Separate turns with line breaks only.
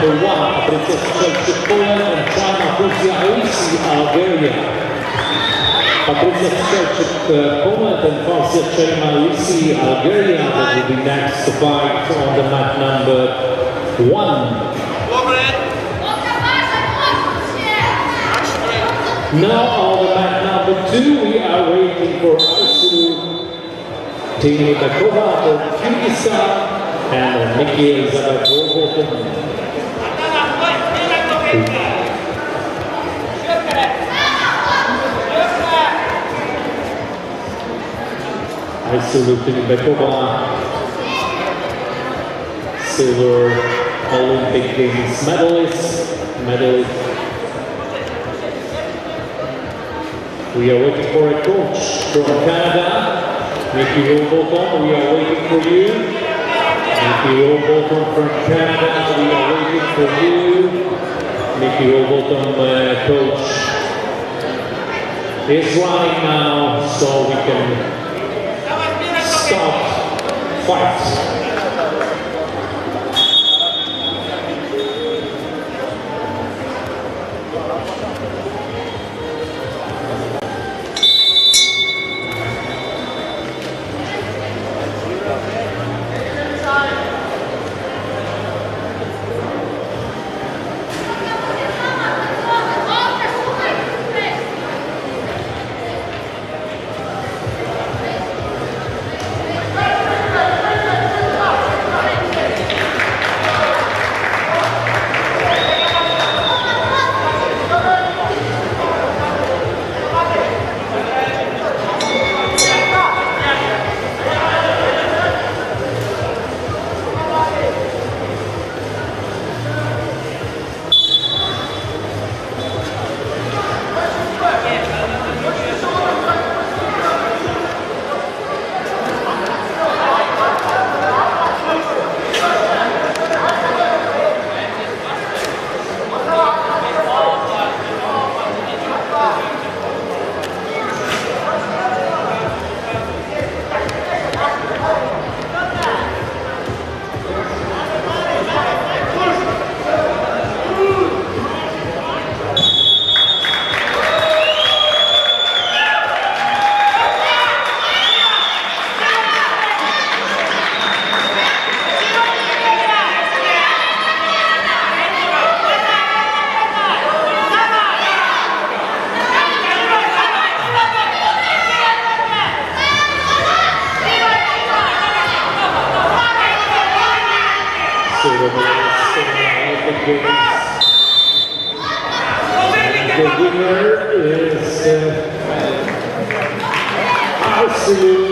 number 1, Patrycja Strzelczyk, Poland, and China Fausia Algeria. Patrycja Strzelczyk, Poland, and Fausia Algeria that will be next to fight on the mat number 1. Now on the mat number 2, we are waiting for Arsu Tymybekova of Kyrgyzstan and Nikki Elizabeth Robotin. Arsu Tymybekova, silver Olympic Games medalist. We are waiting for a coach from Canada, Nikki Robotin. We are waiting for you. Nikki Robotin from Canada, we are waiting for you. Nikki Robotin, coach, is running now, so we can start fight. The winner is Arsu